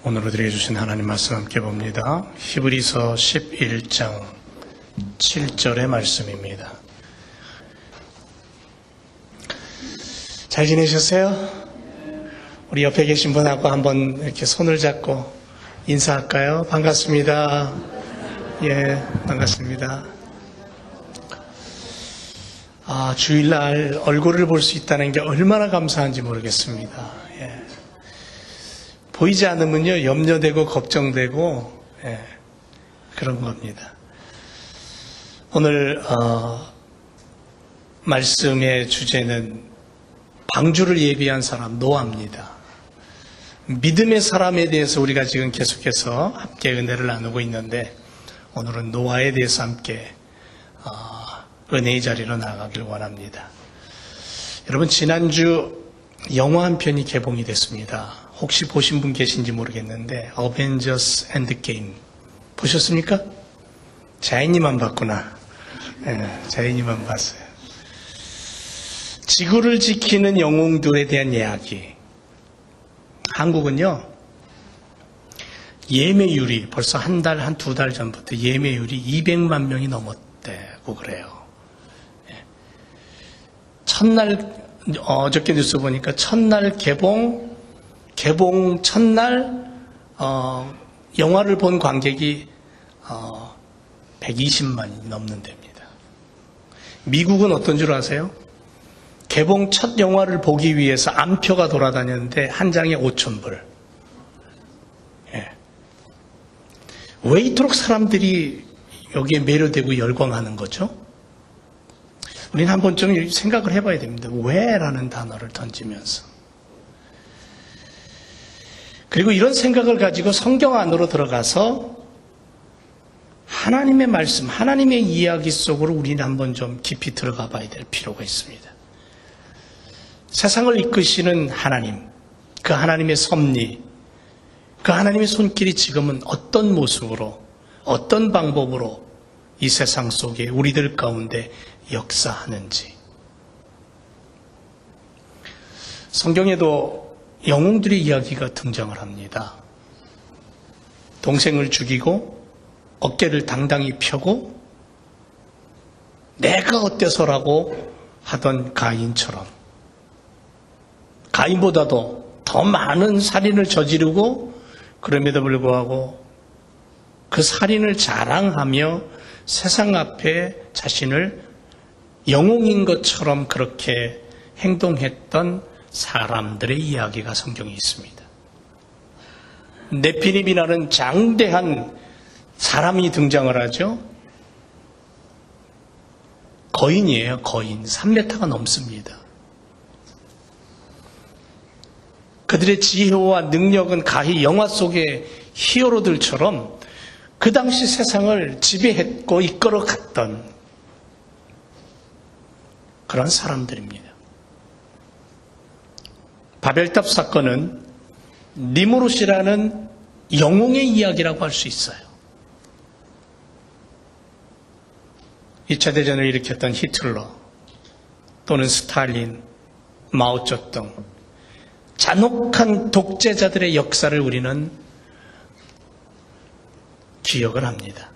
오늘 우리에게 주신 하나님 말씀 함께 봅니다. 히브리서 11장 7절의 말씀입니다. 잘 지내셨어요? 우리 옆에 계신 분하고 한번 이렇게 손을 잡고 인사할까요? 반갑습니다. 예, 반갑습니다. 주일날 얼굴을 볼 수 있다는 게 얼마나 감사한지 모르겠습니다. 예. 보이지 않으면요, 염려되고 걱정되고, 예, 그런 겁니다. 오늘, 말씀의 주제는 방주를 예비한 사람, 노아입니다. 믿음의 사람에 대해서 우리가 지금 계속해서 함께 은혜를 나누고 있는데, 오늘은 노아에 대해서 함께, 은혜의 자리로 나가길 원합니다. 여러분, 지난주 영화 한 편이 개봉이 됐습니다. 혹시 보신 분 계신지 모르겠는데 어벤져스 엔드게임 보셨습니까? 자인이만 봤구나. 네, 자인이만 봤어요. 지구를 지키는 영웅들에 대한 이야기. 한국은요, 예매율이 벌써 한 달, 한 두 달 전부터 예매율이 200만 명이 넘었대고 그래요. 첫날, 어저께 뉴스 보니까 첫날 개봉 첫날, 영화를 본 관객이, 120만이 넘는 데입니다. 미국은 어떤 줄 아세요? 개봉 첫 영화를 보기 위해서 암표가 돌아다녔는데, 한 장에 5,000불. 예. 왜 이토록 사람들이 여기에 매료되고 열광하는 거죠? 우리는 한번 좀 생각을 해봐야 됩니다. 왜? 라는 단어를 던지면서. 그리고 이런 생각을 가지고 성경 안으로 들어가서 하나님의 말씀, 하나님의 이야기 속으로 우리는 한번 좀 깊이 들어가 봐야 될 필요가 있습니다. 세상을 이끄시는 하나님, 그 하나님의 섭리, 그 하나님의 손길이 지금은 어떤 모습으로, 어떤 방법으로 이 세상 속에 우리들 가운데 역사하는지. 성경에도 영웅들의 이야기가 등장을 합니다. 동생을 죽이고 어깨를 당당히 펴고 내가 어때서라고 하던 가인처럼, 가인보다도 더 많은 살인을 저지르고 그럼에도 불구하고 그 살인을 자랑하며 세상 앞에 자신을 영웅인 것처럼 그렇게 행동했던 사람들의 이야기가 성경에 있습니다. 네피림이라는 장대한 사람이 등장을 하죠. 거인이에요. 거인. 3m가 넘습니다. 그들의 지혜와 능력은 가히 영화 속의 히어로들처럼 그 당시 세상을 지배했고 이끌어갔던 그런 사람들입니다. 바벨탑 사건은 니무롯이라는 영웅의 이야기라고 할 수 있어요. 2차 대전을 일으켰던 히틀러 또는 스탈린, 마오쩌둥, 잔혹한 독재자들의 역사를 우리는 기억을 합니다.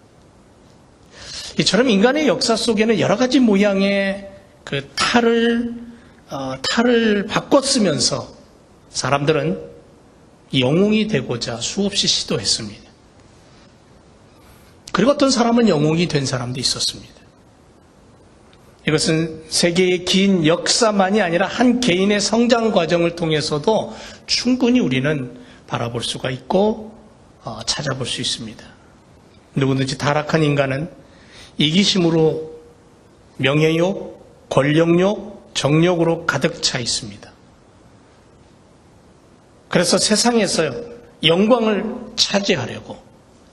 이처럼 인간의 역사 속에는 여러 가지 모양의 그 탈을 바꿨으면서 사람들은 영웅이 되고자 수없이 시도했습니다. 그리고 어떤 사람은 영웅이 된 사람도 있었습니다. 이것은 세계의 긴 역사만이 아니라 한 개인의 성장 과정을 통해서도 충분히 우리는 바라볼 수가 있고 찾아볼 수 있습니다. 누구든지 타락한 인간은 이기심으로 명예욕, 권력욕, 정욕으로 가득 차 있습니다. 그래서 세상에서 영광을 차지하려고,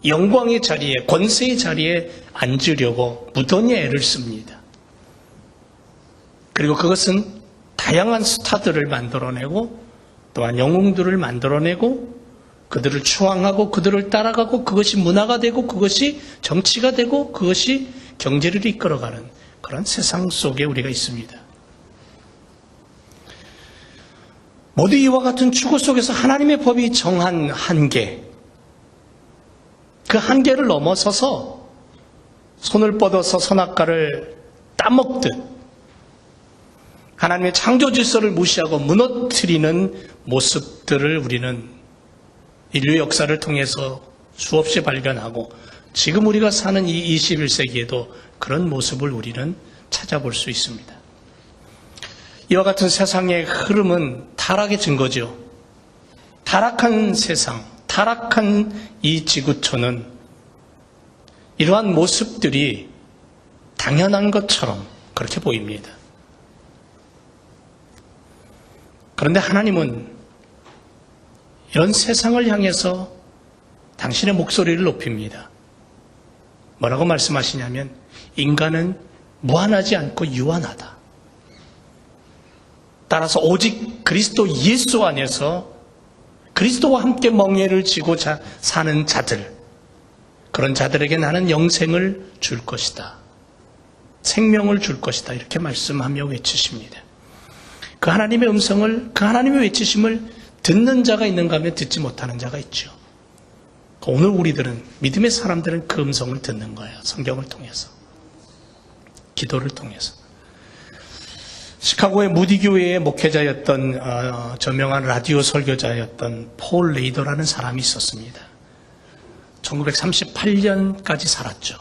영광의 자리에, 권세의 자리에 앉으려고 무던히 애를 씁니다. 그리고 그것은 다양한 스타들을 만들어내고 또한 영웅들을 만들어내고 그들을 추앙하고 그들을 따라가고 그것이 문화가 되고 그것이 정치가 되고 그것이 경제를 이끌어가는 그런 세상 속에 우리가 있습니다. 모두 이와 같은 추구 속에서 하나님의 법이 정한 한계, 그 한계를 넘어서서 손을 뻗어서 선악과를 따먹듯 하나님의 창조 질서를 무시하고 무너뜨리는 모습들을 우리는 인류 역사를 통해서 수없이 발견하고 지금 우리가 사는 이 21세기에도 그런 모습을 우리는 찾아볼 수 있습니다. 이와 같은 세상의 흐름은 타락의 증거죠. 타락한 세상, 타락한 이 지구촌은 이러한 모습들이 당연한 것처럼 그렇게 보입니다. 그런데 하나님은 이런 세상을 향해서 당신의 목소리를 높입니다. 뭐라고 말씀하시냐면 인간은 무한하지 않고 유한하다. 따라서 오직 그리스도 예수 안에서 그리스도와 함께 멍에를 쥐고 사는 자들, 그런 자들에게 나는 영생을 줄 것이다. 생명을 줄 것이다. 이렇게 말씀하며 외치십니다. 그 하나님의 음성을, 그 하나님의 외치심을 듣는 자가 있는가 하면 듣지 못하는 자가 있죠. 오늘 우리들은, 믿음의 사람들은 그 음성을 듣는 거예요. 성경을 통해서. 기도를 통해서. 시카고의 무디교회의 목회자였던 저명한 라디오 설교자였던 폴 레이더라는 사람이 있었습니다. 1938년까지 살았죠.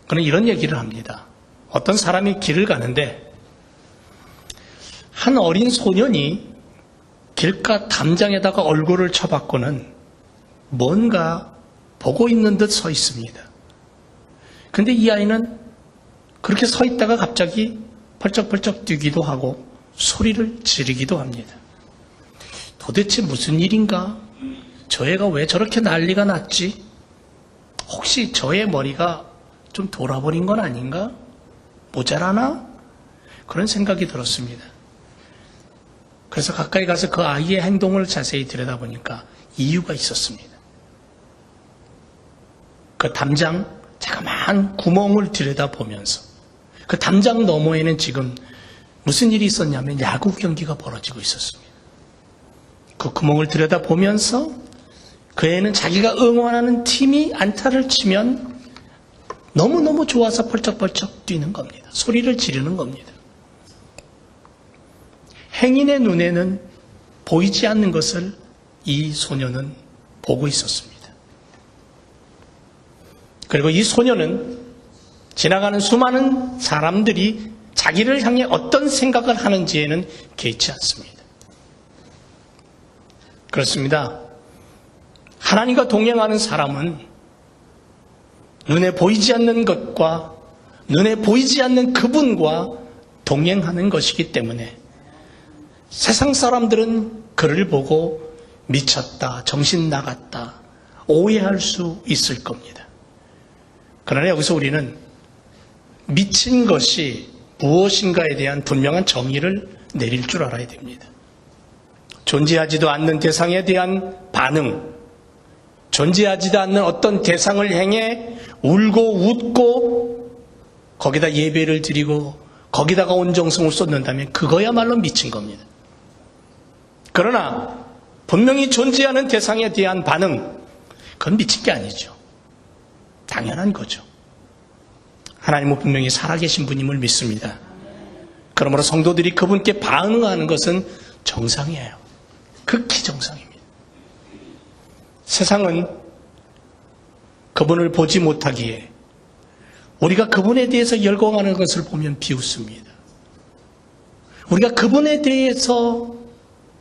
그는 이런 얘기를 합니다. 어떤 사람이 길을 가는데 한 어린 소년이 길가 담장에다가 얼굴을 쳐박고는 뭔가 보고 있는 듯 서 있습니다. 근데 이 아이는 그렇게 서 있다가 갑자기 펄쩍펄쩍 뛰기도 하고 소리를 지르기도 합니다. 도대체 무슨 일인가? 저 애가 왜 저렇게 난리가 났지? 혹시 저의 머리가 좀 돌아버린 건 아닌가? 모자라나? 그런 생각이 들었습니다. 그래서 가까이 가서 그 아이의 행동을 자세히 들여다보니까 이유가 있었습니다. 그 담장 자그마한 구멍을 들여다보면서 그 담장 너머에는 지금 무슨 일이 있었냐면 야구 경기가 벌어지고 있었습니다. 그 구멍을 들여다보면서 그 애는 자기가 응원하는 팀이 안타를 치면 너무너무 좋아서 펄쩍펄쩍 뛰는 겁니다. 소리를 지르는 겁니다. 행인의 눈에는 보이지 않는 것을 이 소녀는 보고 있었습니다. 그리고 이 소녀는 지나가는 수많은 사람들이 자기를 향해 어떤 생각을 하는지에는 개의치 않습니다. 그렇습니다. 하나님과 동행하는 사람은 눈에 보이지 않는 것과 눈에 보이지 않는 그분과 동행하는 것이기 때문에 세상 사람들은 그를 보고 미쳤다, 정신 나갔다, 오해할 수 있을 겁니다. 그러나 여기서 우리는 미친 것이 무엇인가에 대한 분명한 정의를 내릴 줄 알아야 됩니다. 존재하지도 않는 대상에 대한 반응, 존재하지도 않는 어떤 대상을 향해 울고 웃고 거기다 예배를 드리고 거기다가 온 정성을 쏟는다면 그거야말로 미친 겁니다. 그러나 분명히 존재하는 대상에 대한 반응, 그건 미친 게 아니죠. 당연한 거죠. 하나님은 분명히 살아계신 분임을 믿습니다. 그러므로 성도들이 그분께 반응하는 것은 정상이에요. 극히 정상입니다. 세상은 그분을 보지 못하기에 우리가 그분에 대해서 열광하는 것을 보면 비웃습니다. 우리가 그분에 대해서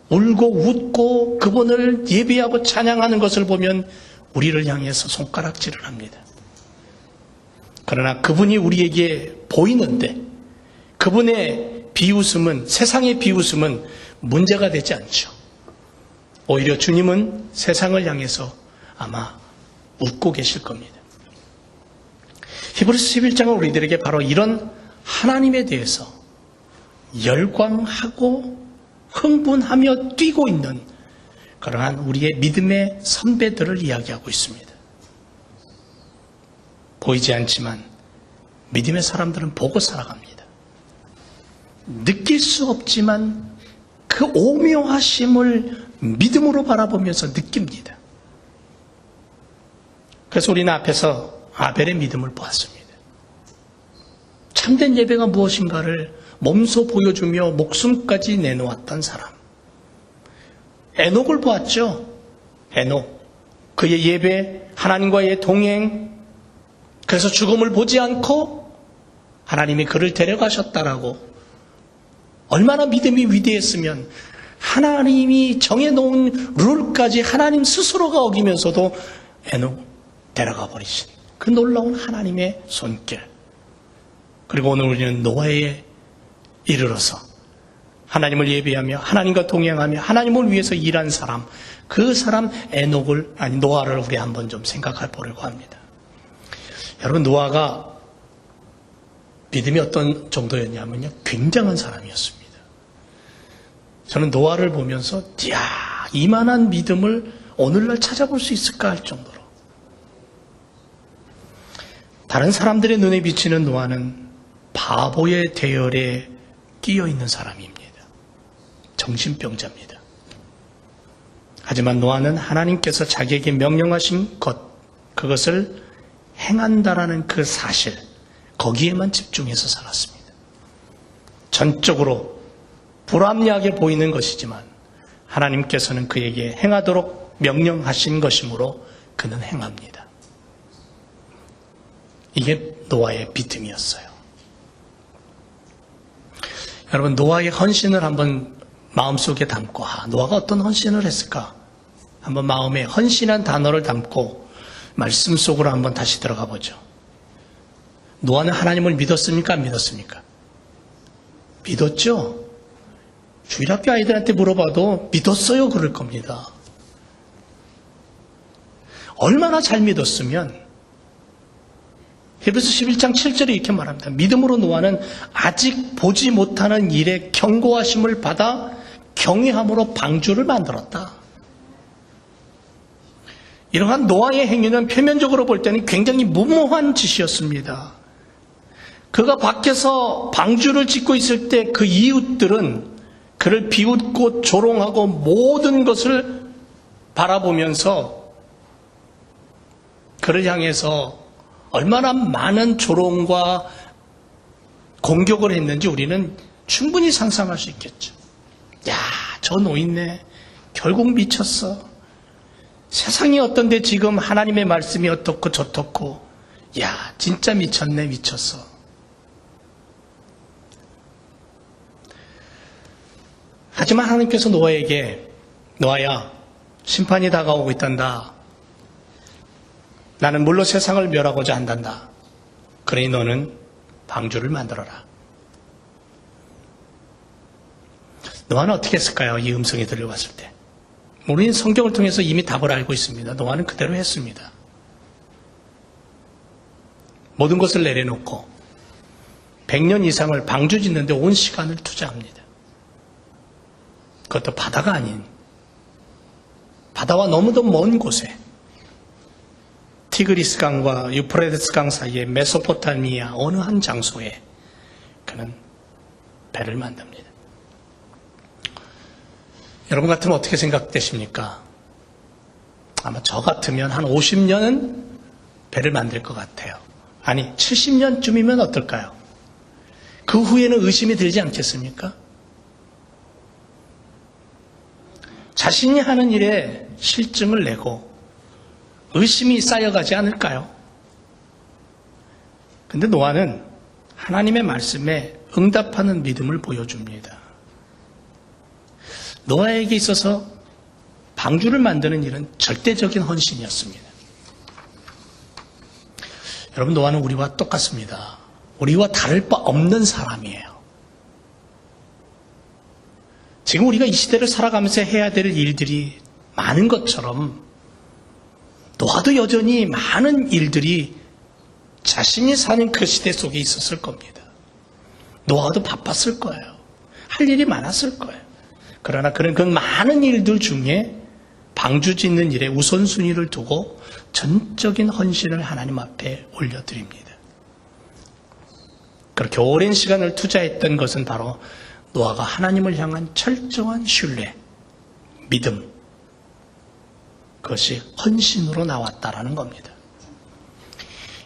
울고 웃고 그분을 예배하고 찬양하는 것을 보면 우리를 향해서 손가락질을 합니다. 그러나 그분이 우리에게 보이는데 그분의 비웃음은, 세상의 비웃음은 문제가 되지 않죠. 오히려 주님은 세상을 향해서 아마 웃고 계실 겁니다. 히브리서 11장은 우리들에게 바로 이런 하나님에 대해서 열광하고 흥분하며 뛰고 있는 그러한 우리의 믿음의 선배들을 이야기하고 있습니다. 보이지 않지만 믿음의 사람들은 보고 살아갑니다. 느낄 수 없지만 그 오묘하심을 믿음으로 바라보면서 느낍니다. 그래서 우리는 앞에서 아벨의 믿음을 보았습니다. 참된 예배가 무엇인가를 몸소 보여주며 목숨까지 내놓았던 사람. 에녹을 보았죠. 에녹. 그의 예배, 하나님과의 동행, 그래서 죽음을 보지 않고 하나님이 그를 데려가셨다라고. 얼마나 믿음이 위대했으면 하나님이 정해놓은 룰까지 하나님 스스로가 어기면서도 에녹 데려가 버리신 그 놀라운 하나님의 손길. 그리고 오늘 우리는 노아에 이르러서 하나님을 예배하며 하나님과 동행하며 하나님을 위해서 일한 사람, 그 사람 노아를 우리 한번 좀 생각해 보려고 합니다. 여러분, 노아가 믿음이 어떤 정도였냐면요, 굉장한 사람이었습니다. 저는 노아를 보면서 이만한 믿음을 오늘날 찾아볼 수 있을까 할 정도로, 다른 사람들의 눈에 비치는 노아는 바보의 대열에 끼어 있는 사람입니다. 정신병자입니다. 하지만 노아는 하나님께서 자기에게 명령하신 그것을 행한다라는 그 사실, 거기에만 집중해서 살았습니다. 전적으로 불합리하게 보이는 것이지만 하나님께서는 그에게 행하도록 명령하신 것이므로 그는 행합니다. 이게 노아의 믿음이었어요. 여러분, 노아의 헌신을 한번 마음속에 담고, 노아가 어떤 헌신을 했을까? 한번 마음에 헌신한 단어를 담고 말씀 속으로 한번 다시 들어가 보죠. 노아는 하나님을 믿었습니까? 안 믿었습니까? 믿었죠? 주일학교 아이들한테 물어봐도 믿었어요 그럴 겁니다. 얼마나 잘 믿었으면, 히브리서 11장 7절에 이렇게 말합니다. 믿음으로 노아는 아직 보지 못하는 일에 경고하심을 받아 경외함으로 방주를 만들었다. 이러한 노아의 행위는 표면적으로 볼 때는 굉장히 무모한 짓이었습니다. 그가 밖에서 방주를 짓고 있을 때 그 이웃들은 그를 비웃고 조롱하고 모든 것을 바라보면서 그를 향해서 얼마나 많은 조롱과 공격을 했는지 우리는 충분히 상상할 수 있겠죠. 저 노인네 결국 미쳤어. 세상이 어떤데 지금 하나님의 말씀이 어떻고 저떻고, 진짜 미쳤네, 미쳤어. 하지만 하나님께서 노아에게, 노아야, 심판이 다가오고 있단다. 나는 물로 세상을 멸하고자 한단다. 그러니 너는 방주를 만들어라. 노아는 어떻게 했을까요? 이 음성이 들려왔을 때. 우리는 성경을 통해서 이미 답을 알고 있습니다. 노아는 그대로 했습니다. 모든 것을 내려놓고 100년 이상을 방주 짓는데 온 시간을 투자합니다. 그것도 바다가 아닌, 바다와 너무도 먼 곳에, 티그리스 강과 유프라테스 강 사이의 메소포타미아 어느 한 장소에 그는 배를 만듭니다. 여러분 같으면 어떻게 생각되십니까? 아마 저 같으면 한 50년은 배를 만들 것 같아요. 아니, 70년쯤이면 어떨까요? 그 후에는 의심이 들지 않겠습니까? 자신이 하는 일에 실증을 내고 의심이 쌓여가지 않을까요? 근데 노아는 하나님의 말씀에 응답하는 믿음을 보여줍니다. 노아에게 있어서 방주를 만드는 일은 절대적인 헌신이었습니다. 여러분, 노아는 우리와 똑같습니다. 우리와 다를 바 없는 사람이에요. 지금 우리가 이 시대를 살아가면서 해야 될 일들이 많은 것처럼 노아도 여전히 많은 일들이 자신이 사는 그 시대 속에 있었을 겁니다. 노아도 바빴을 거예요. 할 일이 많았을 거예요. 그러나 그는 그 많은 일들 중에 방주 짓는 일에 우선순위를 두고 전적인 헌신을 하나님 앞에 올려드립니다. 그렇게 오랜 시간을 투자했던 것은 바로 노아가 하나님을 향한 철저한 신뢰, 믿음, 그것이 헌신으로 나왔다라는 겁니다.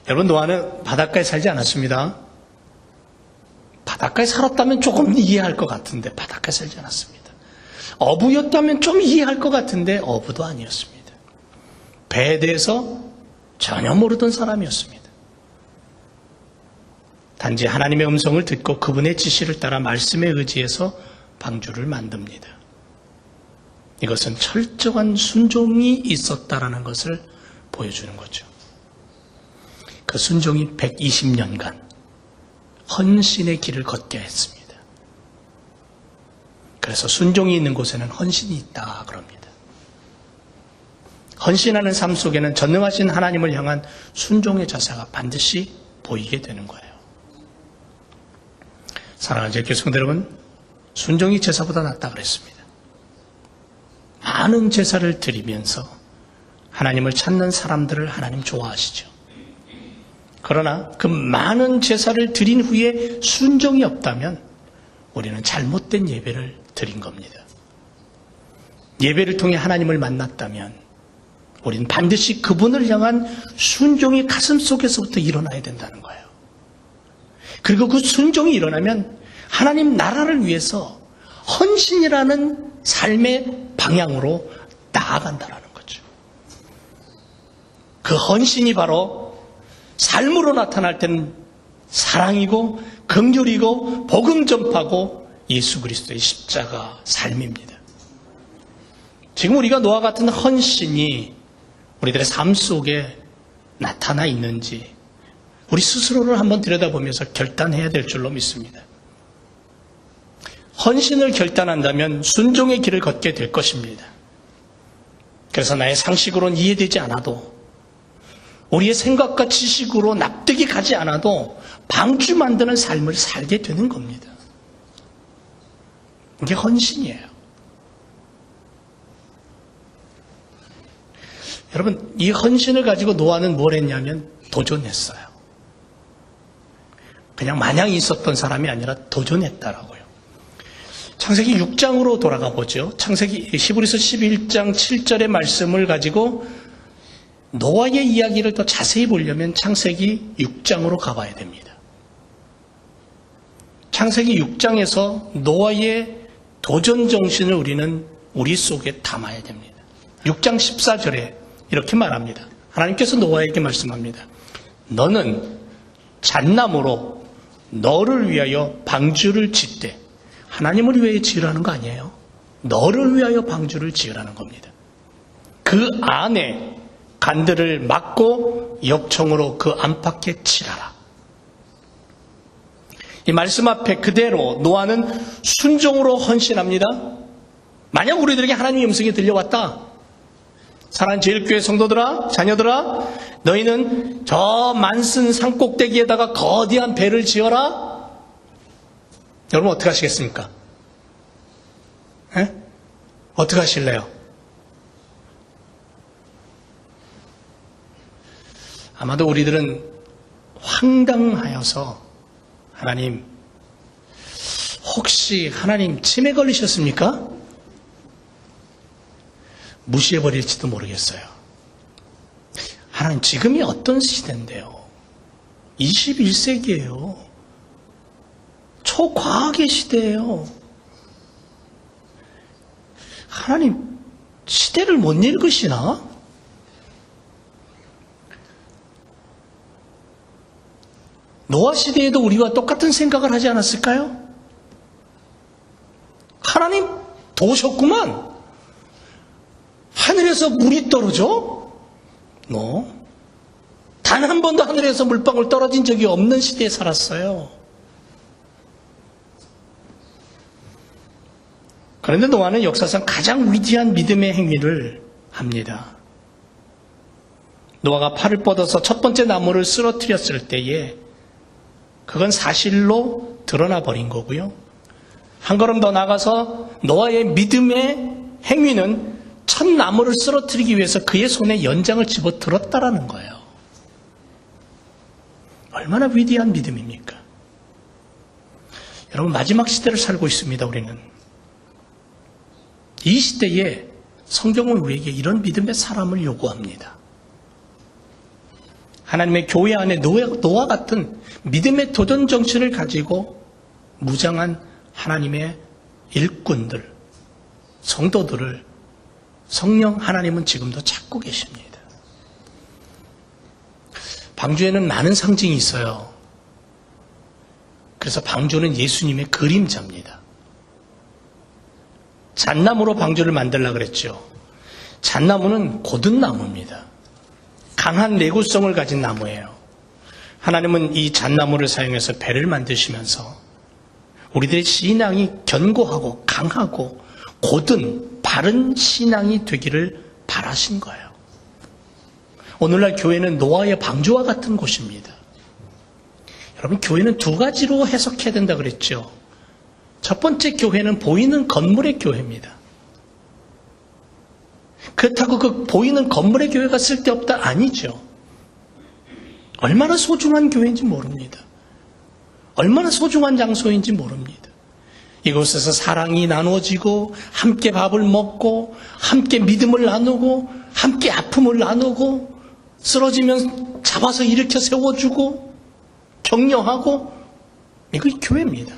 여러분, 노아는 바닷가에 살지 않았습니다. 바닷가에 살았다면 조금 이해할 것 같은데 바닷가에 살지 않았습니다. 어부였다면 좀 이해할 것 같은데 어부도 아니었습니다. 배에 대해서 전혀 모르던 사람이었습니다. 단지 하나님의 음성을 듣고 그분의 지시를 따라 말씀에 의지해서 방주를 만듭니다. 이것은 철저한 순종이 있었다라는 것을 보여주는 거죠. 그 순종이 120년간 헌신의 길을 걷게 했습니다. 그래서 순종이 있는 곳에는 헌신이 있다 그럽니다. 헌신하는 삶 속에는 전능하신 하나님을 향한 순종의 자세가 반드시 보이게 되는 거예요. 사랑하는 제 교성들 여러분, 순종이 제사보다 낫다 그랬습니다. 많은 제사를 드리면서 하나님을 찾는 사람들을 하나님 좋아하시죠. 그러나 그 많은 제사를 드린 후에 순종이 없다면 우리는 잘못된 예배를 드린 겁니다. 예배를 통해 하나님을 만났다면 우리는 반드시 그분을 향한 순종이 가슴 속에서부터 일어나야 된다는 거예요. 그리고 그 순종이 일어나면 하나님 나라를 위해서 헌신이라는 삶의 방향으로 나아간다는 거죠. 그 헌신이 바로 삶으로 나타날 때는 사랑이고 긍휼이고 복음 전파고 예수 그리스도의 십자가 삶입니다. 지금 우리가 노아 같은 헌신이 우리들의 삶 속에 나타나 있는지 우리 스스로를 한번 들여다보면서 결단해야 될 줄로 믿습니다. 헌신을 결단한다면 순종의 길을 걷게 될 것입니다. 그래서 나의 상식으로는 이해되지 않아도 우리의 생각과 지식으로 납득이 가지 않아도 방주 만드는 삶을 살게 되는 겁니다. 이게 헌신이에요. 여러분, 이 헌신을 가지고 노아는 뭘 했냐면 도전했어요. 그냥 마냥 있었던 사람이 아니라 도전했다라고요. 창세기 6장으로 돌아가 보죠. 창세기 히브리서 11장 7절의 말씀을 가지고 노아의 이야기를 더 자세히 보려면 창세기 6장으로 가봐야 됩니다. 창세기 6장에서 노아의 도전 정신을 우리는 우리 속에 담아야 됩니다. 6장 14절에 이렇게 말합니다. 하나님께서 노아에게 말씀합니다. 너는 잣나무로 너를 위하여 방주를 짓되, 하나님을 위하여 지으라는 거 아니에요. 너를 위하여 방주를 지으라는 겁니다. 그 안에 간들을 막고 역청으로 그 안팎에 칠하라. 이 말씀 앞에 그대로 노아는 순종으로 헌신합니다. 만약 우리들에게 하나님의 음성이 들려왔다. 사랑하는 제일교회 성도들아, 자녀들아, 너희는 저 만슨 산꼭대기에다가 거대한 배를 지어라. 여러분 어떻게 하시겠습니까? 어떻게 하실래요? 아마도 우리들은 황당하여서 하나님, 혹시 하나님 치매 걸리셨습니까? 무시해버릴지도 모르겠어요. 하나님, 지금이 어떤 시대인데요? 21세기예요. 초과학의 시대예요. 하나님, 시대를 못 읽으시나? 노아 시대에도 우리와 똑같은 생각을 하지 않았을까요? 하나님 도셨구만. 하늘에서 물이 떨어져? 단 한 번도 하늘에서 물방울 떨어진 적이 없는 시대에 살았어요. 그런데 노아는 역사상 가장 위대한 믿음의 행위를 합니다. 노아가 팔을 뻗어서 첫 번째 나무를 쓰러뜨렸을 때에 그건 사실로 드러나 버린 거고요. 한 걸음 더 나가서 노아의 믿음의 행위는 첫 나무를 쓰러뜨리기 위해서 그의 손에 연장을 집어들었다라는 거예요. 얼마나 위대한 믿음입니까? 여러분, 마지막 시대를 살고 있습니다. 우리는 이 시대에 성경은 우리에게 이런 믿음의 사람을 요구합니다. 하나님의 교회 안에 노아 같은 믿음의 도전 정신을 가지고 무장한 하나님의 일꾼들, 성도들을 성령 하나님은 지금도 찾고 계십니다. 방주에는 많은 상징이 있어요. 그래서 방주는 예수님의 그림자입니다. 잣나무로 방주를 만들려고 그랬죠. 잣나무는 고든 나무입니다. 강한 내구성을 가진 나무예요. 하나님은 이 잣나무를 사용해서 배를 만드시면서 우리들의 신앙이 견고하고 강하고 고든 바른 신앙이 되기를 바라신 거예요. 오늘날 교회는 노아의 방주와 같은 곳입니다. 여러분, 교회는 두 가지로 해석해야 된다 그랬죠. 첫 번째, 교회는 보이는 건물의 교회입니다. 그렇다고 그 보이는 건물의 교회가 쓸데없다? 아니죠. 얼마나 소중한 교회인지 모릅니다. 얼마나 소중한 장소인지 모릅니다. 이곳에서 사랑이 나누어지고 함께 밥을 먹고 함께 믿음을 나누고 함께 아픔을 나누고 쓰러지면 잡아서 일으켜 세워주고 격려하고, 이거 교회입니다.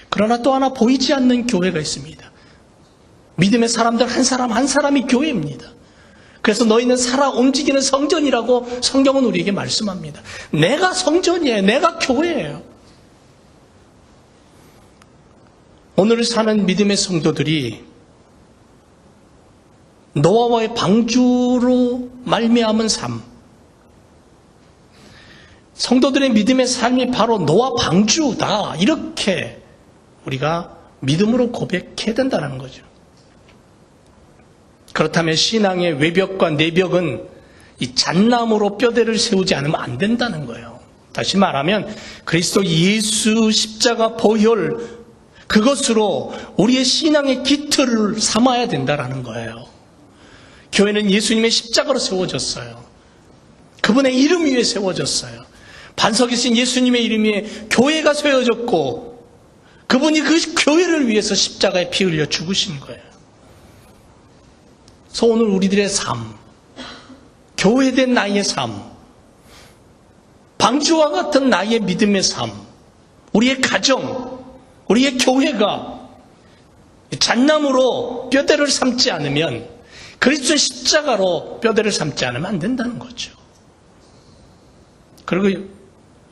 그러나 또 하나 보이지 않는 교회가 있습니다. 믿음의 사람들 한 사람 한 사람이 교회입니다. 그래서 너희는 살아 움직이는 성전이라고 성경은 우리에게 말씀합니다. 내가 성전이에요. 내가 교회예요. 오늘 사는 믿음의 성도들이 노아와의 방주로 말미암은 삶, 성도들의 믿음의 삶이 바로 노아 방주다, 이렇게 우리가 믿음으로 고백해야 된다는 거죠. 그렇다면 신앙의 외벽과 내벽은 이 잣나무로 뼈대를 세우지 않으면 안 된다는 거예요. 다시 말하면 그리스도 예수 십자가 보혈, 그것으로 우리의 신앙의 기틀을 삼아야 된다는 거예요. 교회는 예수님의 십자가로 세워졌어요. 그분의 이름 위에 세워졌어요. 반석이 신 예수님의 이름 위에 교회가 세워졌고, 그분이 그 교회를 위해서 십자가에 피 흘려 죽으신 거예요. 그래서 오늘 우리들의 삶, 교회된 나의 삶, 방주와 같은 나의 믿음의 삶, 우리의 가정, 우리의 교회가 잣나무로 뼈대를 삼지 않으면, 그리스도의 십자가로 뼈대를 삼지 않으면 안 된다는 거죠. 그리고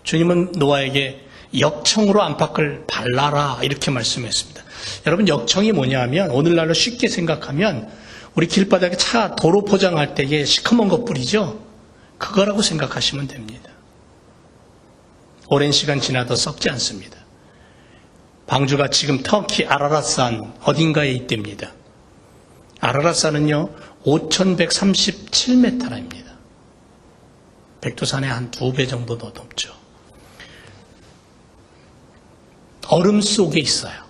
주님은 노아에게 역청으로 안팎을 발라라, 이렇게 말씀했습니다. 여러분, 역청이 뭐냐면 오늘날로 쉽게 생각하면 우리 길바닥에 차 도로 포장할 때에 시커먼 거 뿌리죠. 그거라고 생각하시면 됩니다. 오랜 시간 지나도 썩지 않습니다. 방주가 지금 터키 아라랏산 어딘가에 있답니다. 아라랏산은요 5,137m입니다. 백두산의 한 2배 정도 더 높죠. 얼음 속에 있어요.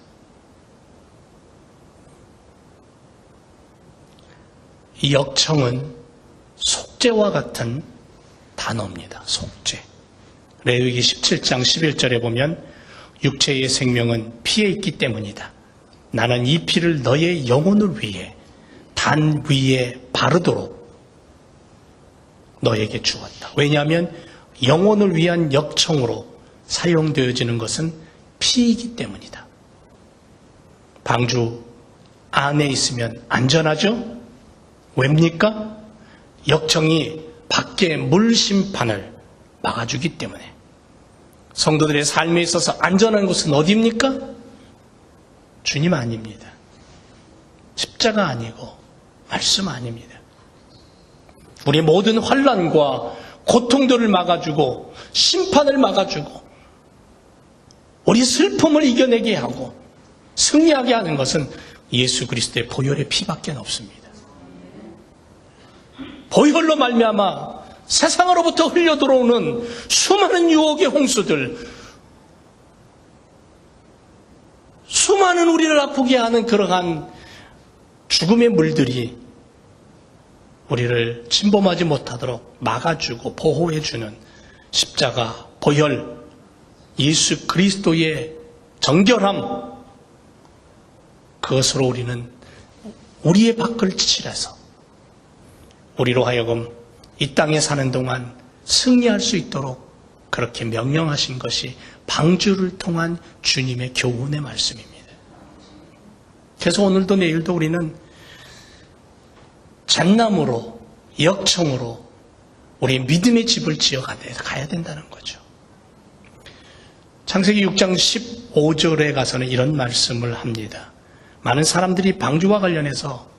이 역청은 속죄와 같은 단어입니다. 속죄. 레위기 17장 11절에 보면 육체의 생명은 피에 있기 때문이다. 나는 이 피를 너의 영혼을 위해 단 위에 바르도록 너에게 주었다. 왜냐하면 영혼을 위한 역청으로 사용되어지는 것은 피이기 때문이다. 방주 안에 있으면 안전하죠? 왜입니까? 역청이 밖에 물 심판을 막아주기 때문에. 성도들의 삶에 있어서 안전한 곳은 어디입니까? 주님 아닙니다. 십자가 아니고 말씀 아닙니다. 우리의 모든 환난과 고통들을 막아주고 심판을 막아주고 우리 슬픔을 이겨내게 하고 승리하게 하는 것은 예수 그리스도의 보혈의 피밖에 없습니다. 보혈로 말미암아 세상으로부터 흘려 들어오는 수많은 유혹의 홍수들, 수많은 우리를 아프게 하는 그러한 죽음의 물들이 우리를 침범하지 못하도록 막아주고 보호해주는 십자가, 보혈, 예수 그리스도의 정결함, 그것으로 우리는 우리의 밖을 칠해서 우리로 하여금 이 땅에 사는 동안 승리할 수 있도록 그렇게 명령하신 것이 방주를 통한 주님의 교훈의 말씀입니다. 그래서 오늘도 내일도 우리는 잣나무로, 역청으로 우리의 믿음의 집을 지어가야 된다는 거죠. 창세기 6장 15절에 가서는 이런 말씀을 합니다. 많은 사람들이 방주와 관련해서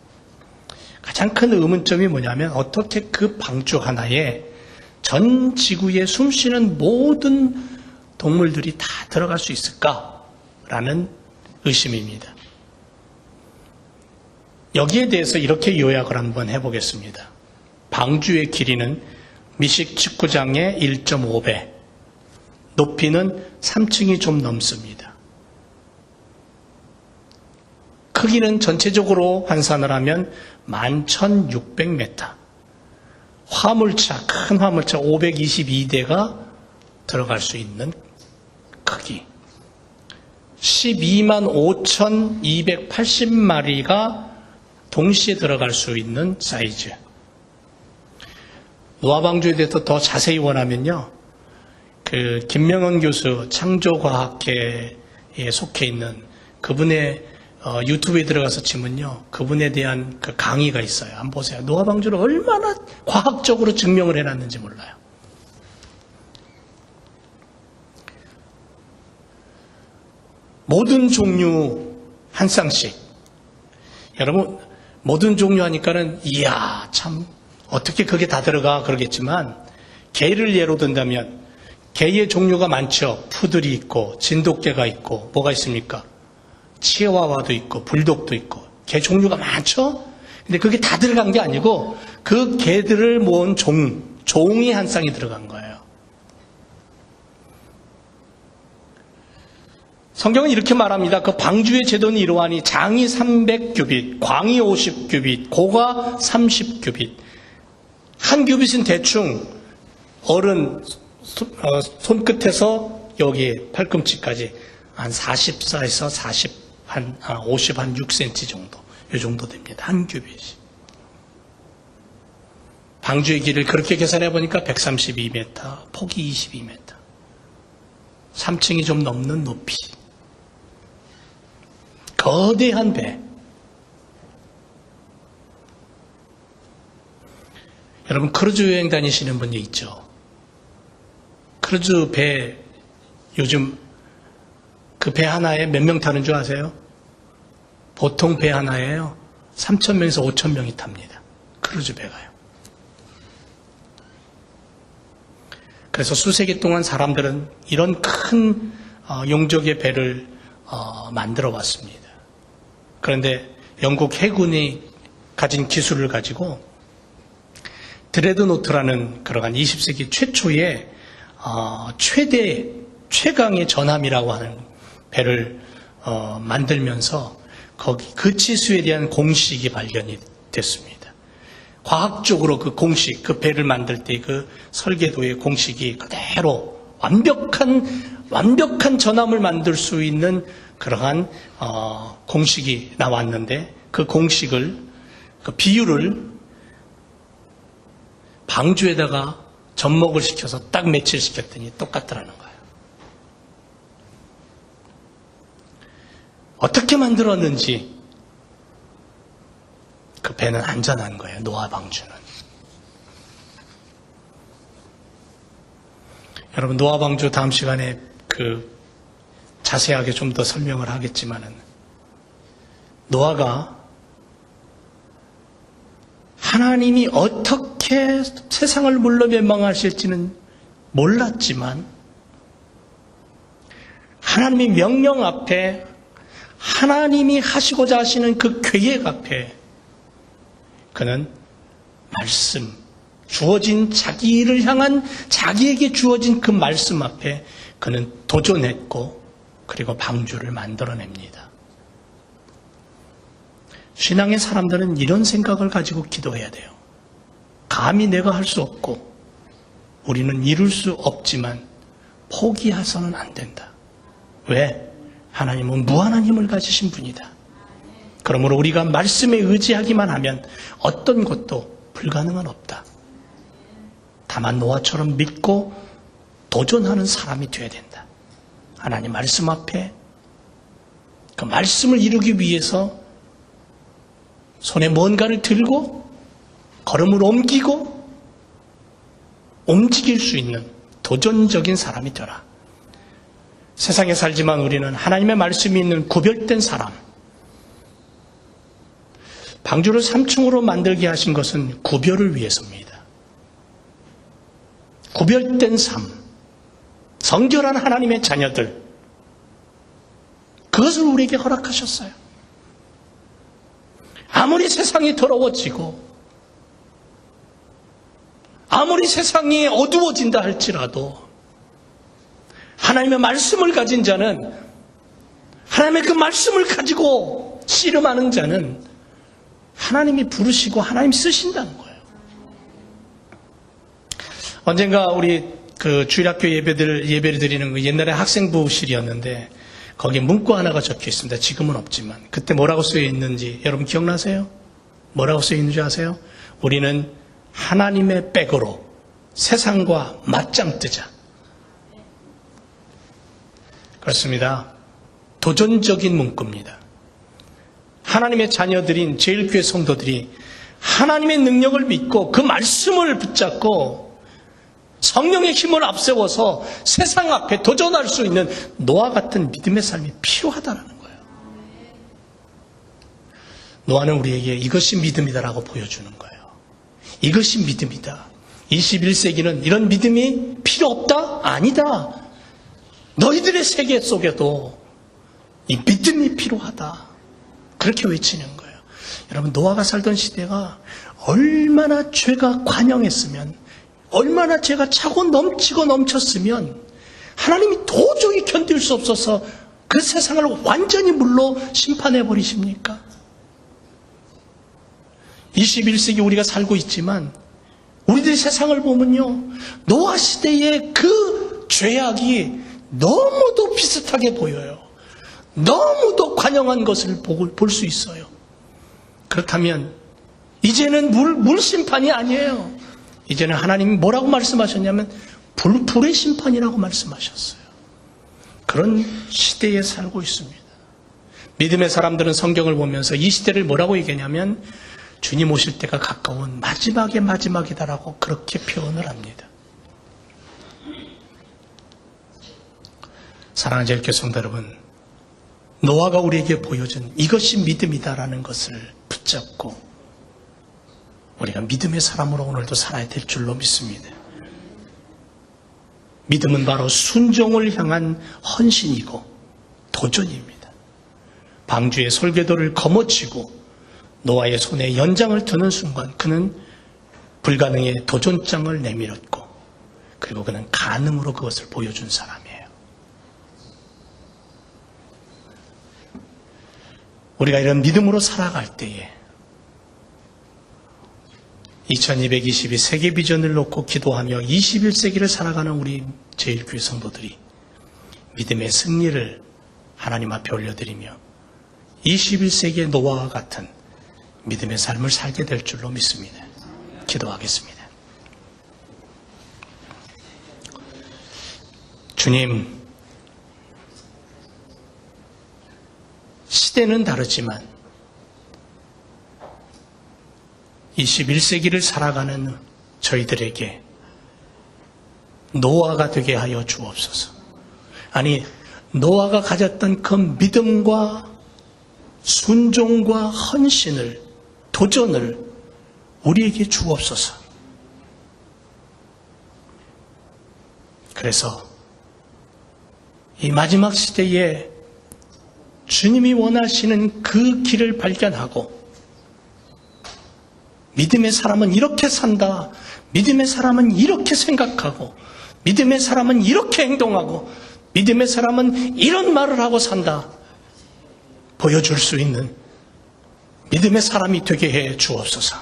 가장 큰 의문점이 뭐냐면 어떻게 그 방주 하나에 전 지구에 숨쉬는 모든 동물들이 다 들어갈 수 있을까라는 의심입니다. 여기에 대해서 이렇게 요약을 한번 해보겠습니다. 방주의 길이는 미식 19장의 1.5배, 높이는 3층이 좀 넘습니다. 크기는 전체적으로 환산을 하면 11,600m. 화물차, 큰 화물차 522대가 들어갈 수 있는 크기. 125,280마리가 동시에 들어갈 수 있는 사이즈. 노아방주에 대해서 더 자세히 원하면요, 그 김명은 교수 창조과학계에 속해 있는 그분의 유튜브에 들어가서 치면요, 그분에 대한 그 강의가 있어요. 한번 보세요. 노아방주를 얼마나 과학적으로 증명을 해놨는지 몰라요. 모든 종류 한 쌍씩. 여러분, 모든 종류 하니까는 이야, 참 어떻게 그게 다 들어가 그러겠지만, 개를 예로 든다면 개의 종류가 많죠. 푸들이 있고 진돗개가 있고 뭐가 있습니까? 치와와도 있고 불독도 있고 개 종류가 많죠. 근데 그게 다 들어간 게 아니고 그 개들을 모은 종이 한 쌍이 들어간 거예요. 성경은 이렇게 말합니다. 그 방주의 제도는 이러하니 장이 300규빗, 광이 50규빗, 고가 30규빗. 한 규빗은 대충 어른 손끝에서 여기 팔꿈치까지 한 44에서 50 한 6cm 정도, 이 정도 됩니다. 한 규빗이. 방주의 길을 그렇게 계산해 보니까 132m, 폭이 22m, 3층이 좀 넘는 높이. 거대한 배. 여러분, 크루즈 여행 다니시는 분이 있죠? 크루즈 배, 요즘 그 배 하나에 몇 명 타는 줄 아세요? 보통 배 하나에요, 3,000명에서 5,000명이 탑니다. 크루즈 배가요. 그래서 수세기 동안 사람들은 이런 큰 용적의 배를 만들어 왔습니다. 그런데 영국 해군이 가진 기술을 가지고 드레드노트라는 그러한 20세기 최초의 최강의 전함이라고 하는 배를 만들면서 거기 그 치수에 대한 공식이 발견이 됐습니다. 과학적으로 그 공식, 그 배를 만들 때 그 설계도의 공식이 그대로 완벽한 전함을 만들 수 있는 그러한 공식이 나왔는데, 그 공식을, 그 비율을 방주에다가 접목을 시켜서 딱 매치시켰더니 똑같더라는 거예요. 어떻게 만들었는지 그 배는 안전한 거예요. 노아 방주는. 여러분, 노아 방주 다음 시간에 자세하게 좀 더 설명을 하겠지만은, 노아가 하나님이 어떻게 세상을 물러 멸망하실지는 몰랐지만 하나님의 명령 앞에, 하나님이 하시고자 하시는 그 계획 앞에 그는 말씀, 주어진 자기를 향한, 자기에게 주어진 그 말씀 앞에 그는 도전했고, 그리고 방주를 만들어냅니다. 신앙의 사람들은 이런 생각을 가지고 기도해야 돼요. 감히 내가 할 수 없고 우리는 이룰 수 없지만 포기해서는 안 된다. 왜? 하나님은 무한한 힘을 가지신 분이다. 그러므로 우리가 말씀에 의지하기만 하면 어떤 것도 불가능은 없다. 다만 노아처럼 믿고 도전하는 사람이 되어야 된다. 하나님 말씀 앞에 그 말씀을 이루기 위해서 손에 뭔가를 들고 걸음을 옮기고 움직일 수 있는 도전적인 사람이 되라. 세상에 살지만 우리는 하나님의 말씀이 있는 구별된 사람. 방주를 3층으로 만들게 하신 것은 구별을 위해서입니다. 구별된 삶, 성결한 하나님의 자녀들, 그것을 우리에게 허락하셨어요. 아무리 세상이 더러워지고 아무리 세상이 어두워진다 할지라도 하나님의 말씀을 가진 자는, 하나님의 그 말씀을 가지고 씨름하는 자는 하나님이 부르시고 하나님이 쓰신다는 거예요. 언젠가 우리 그 주일학교 예배를 드리는 그 옛날에 학생부실이었는데 거기에 문구 하나가 적혀 있습니다. 지금은 없지만. 그때 뭐라고 쓰여 있는지 여러분 기억나세요? 뭐라고 쓰여 있는지 아세요? 우리는 하나님의 백으로 세상과 맞짱 뜨자. 그렇습니다. 도전적인 문구입니다. 하나님의 자녀들인 제일교회 성도들이 하나님의 능력을 믿고 그 말씀을 붙잡고 성령의 힘을 앞세워서 세상 앞에 도전할 수 있는 노아 같은 믿음의 삶이 필요하다는 거예요. 노아는 우리에게 이것이 믿음이다라고 보여주는 거예요. 이것이 믿음이다. 21세기는 이런 믿음이 필요 없다? 아니다. 너희들의 세계 속에도 이 믿음이 필요하다. 그렇게 외치는 거예요. 여러분, 노아가 살던 시대가 얼마나 죄가 관영했으면, 얼마나 죄가 차고 넘치고 넘쳤으면 하나님이 도저히 견딜 수 없어서 그 세상을 완전히 물로 심판해 버리십니까? 21세기 우리가 살고 있지만 우리들의 세상을 보면요, 노아 시대의 그 죄악이 너무도 비슷하게 보여요. 너무도 관영한 것을 볼 수 있어요. 그렇다면 이제는 물 심판이 아니에요. 이제는 하나님이 뭐라고 말씀하셨냐면 불의 심판이라고 말씀하셨어요. 그런 시대에 살고 있습니다. 믿음의 사람들은 성경을 보면서 이 시대를 뭐라고 얘기하냐면 주님 오실 때가 가까운 마지막의 마지막이다라고 그렇게 표현을 합니다. 사랑하는 제일교회 성도 여러분, 노아가 우리에게 보여준 이것이 믿음이다라는 것을 붙잡고 우리가 믿음의 사람으로 오늘도 살아야 될 줄로 믿습니다. 믿음은 바로 순종을 향한 헌신이고 도전입니다. 방주의 설계도를 거머쥐고 노아의 손에 연장을 드는 순간 그는 불가능의 도전장을 내밀었고, 그리고 그는 가능으로 그것을 보여준 사람이에요. 우리가 이런 믿음으로 살아갈 때에 2222 세계 비전을 놓고 기도하며 21세기를 살아가는 우리 제일교회 성도들이 믿음의 승리를 하나님 앞에 올려드리며 21세기의 노아와 같은 믿음의 삶을 살게 될 줄로 믿습니다. 기도하겠습니다. 주님, 시대는 다르지만 21세기를 살아가는 저희들에게 노아가 되게 하여 주옵소서. 아니, 노아가 가졌던 그 믿음과 순종과 헌신을, 도전을 우리에게 주옵소서. 그래서 이 마지막 시대에 주님이 원하시는 그 길을 발견하고, 믿음의 사람은 이렇게 산다, 믿음의 사람은 이렇게 생각하고, 믿음의 사람은 이렇게 행동하고, 믿음의 사람은 이런 말을 하고 산다, 보여줄 수 있는 믿음의 사람이 되게 해 주옵소서.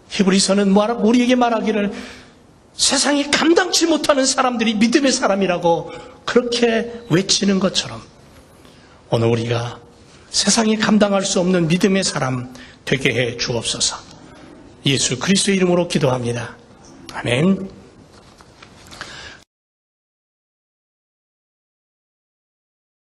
히브리서는 우리에게 말하기를 세상이 감당치 못하는 사람들이 믿음의 사람이라고 그렇게 외치는 것처럼 오늘 우리가 세상이 감당할 수 없는 믿음의 사람 되게 해 주옵소서. 예수 그리스도의 이름으로 기도합니다. 아멘.